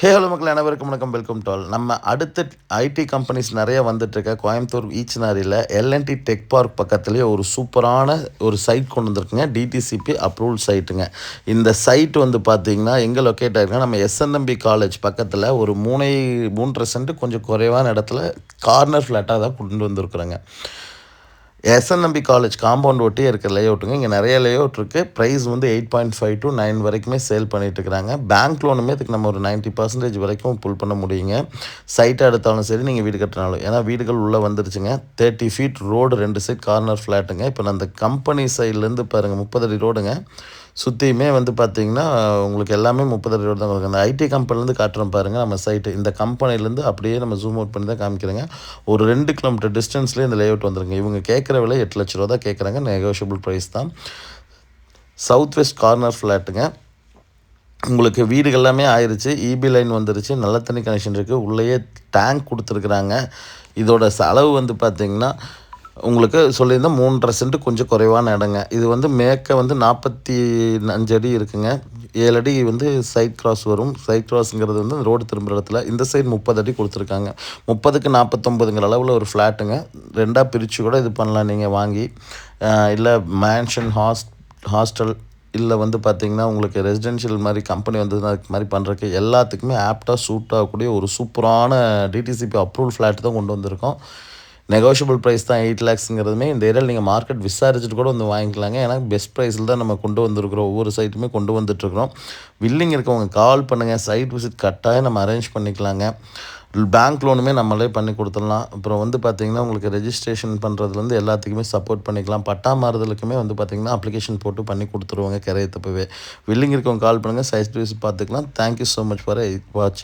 Hello மக்கள் அனைவருக்கும் வணக்கம். Welcome to all. நம்ம அடுத்த ஐடி கம்பெனிஸ் நிறைய வந்துட்டுருக்க கோயம்புத்தூர் ஈச்சனாரியில் எல்என்டி டெக் பார்க் பக்கத்துலேயே ஒரு சூப்பரான ஒரு சைட் கொண்டு வந்திருக்குங்க. டிடிசிபி அப்ரூவல் சைட்டுங்க. இந்த சைட் வந்து பார்த்திங்கன்னா எங்கே லொக்கேட் ஆகிருக்குன்னா நம்ம எஸ்என்எம்பி காலேஜ் பக்கத்தில் ஒரு 3.5 சென்ட் கொஞ்சம் குறைவான இடத்துல கார்னர் ஃப்ளாட்டாக தான் கொண்டு வந்திருக்குறோங்க. எஸ்என்எம்பி காலேஜ் காம்பவுண்ட் ஒட்டியே இருக்கிற லேஅவுட்டுங்க. இங்கே நிறைய லேஅவுட் இருக்குது. ப்ரைஸ் வந்து 8.5 to 9 வரைக்குமே சேல் பண்ணிட்டுருக்குறாங்க. பேங்க் லோனுமே இதுக்கு நம்ம ஒரு 90% வரைக்கும் புல் பண்ண முடியுங்க. சைட்டாக எடுத்தாலும் சரி, நீங்கள் வீடு கட்டினாலும். ஏன்னா வீடுகள் உள்ளே வந்துருச்சுங்க. 30 feet ரோடு 2 சைட் கார்னர் ஃப்ளாட்டுங்க. இப்போ நான் அந்த கம்பெனி சைட்லேருந்து பாருங்கள் 30 அடி ரோடுங்க. சுற்றியுமே வந்து பார்த்திங்கன்னா உங்களுக்கு எல்லாமே 30 அடி ரோடு தான் உங்களுக்கு. அந்த ஐடி கம்பெனிலேருந்து காட்டுறோம் பாருங்கள் நம்ம சைட்டு. இந்த கம்பெனிலேருந்து அப்படியே நம்ம ஜூம் அவுட் பண்ணி தான் காமிக்கிறேங்க. ஒரு 2 கிலோமீட்டர் டிஸ்டன்ஸ்லேயே இந்த லேஅவுட் வந்துருங்க. இவங்க கேட்குற விலை 8 லட்ச ரூபா தான் கேட்குறாங்க. நெகோஷியபிள் ப்ரைஸ் தான். சவுத் வெஸ்ட் கார்னர் ஃப்ளாட்டுங்க. உங்களுக்கு வீடுகள் எல்லாமே ஆயிடுச்சு. இபி லைன் வந்துருச்சு. நல்ல தண்ணி கனெக்ஷன் இருக்குது. உள்ளேயே டேங்க் கொடுத்துருக்குறாங்க. இதோட செலவு வந்து பார்த்திங்கன்னா உங்களுக்கு சொல்லியிருந்தால் 3.5 சென்ட் கொஞ்சம் குறைவான இடங்க. இது வந்து மேற்க வந்து 45 அடி இருக்குங்க. 7 அடி வந்து சைட் கிராஸ் வரும். சைட் கிராஸுங்கிறது வந்து ரோடு திரும்புகிற இடத்துல. இந்த சைடு 30 அடி கொடுத்துருக்காங்க. 30க்கு 49ங்கிற அளவில் ஒரு ஃப்ளாட்டுங்க. 2ஆக பிரித்து கூட இது பண்ணலாம் நீங்கள் வாங்கி. இல்லை மேன்ஷன் ஹாஸ்டல் இல்லை வந்து பார்த்திங்கன்னா உங்களுக்கு ரெசிடென்ஷியல் மாதிரி கம்பெனி வந்ததுன்னா அதுக்கு மாதிரி பண்ணுறதுக்கு எல்லாத்துக்குமே ஆப்டாக சூட் ஆகக்கூடிய ஒரு சூப்பரான டிடிசிபி அப்ரூவல் ஃப்ளாட் தான் கொண்டு வந்திருக்கோம். நெகோஷியபிள் ப்ரைஸ் தான் 8 lakhsங்கிறதுமே இந்த ஏரியாவில் நீங்கள் மார்க்கெட் விசாரிச்சுட்டு கூட வந்து வாங்கிக்கலாங்க. ஏன்னா பெஸ்ட் ப்ரைஸில் தான் நம்ம கொண்டு வந்திருக்கிறோம். ஒவ்வொரு சைட்டுமே கொண்டு வந்துட்டுருக்குறோம். வில்லிங் இருக்கவங்க கால் பண்ணுங்கள். சைட் விசிட் கட்டாயம் நம்ம அரேஞ்ச் பண்ணிக்கலாங்க. பேங்க் லோனுமே நம்மளே பண்ணி கொடுத்துடலாம். அப்புறம் வந்து பார்த்திங்கன்னா உங்களுக்கு ரெஜிஸ்ட்ரேஷன் பண்ணுறதுலேருந்து எல்லாத்துக்குமே சப்போர்ட் பண்ணிக்கலாம். பட்டா மாறுதலுக்குமே வந்து பார்த்திங்கன்னா அப்ளிகேஷன் போட்டு பண்ணி கொடுத்துருவாங்க கிரையத்தப்பவே. வில்லிங் இருக்கவங்க கால் பண்ணுங்கள். சைட் விசிட் பார்த்துக்கலாம். தேங்க்யூ ஸோ மச் ஃபார் வாட்சிங்.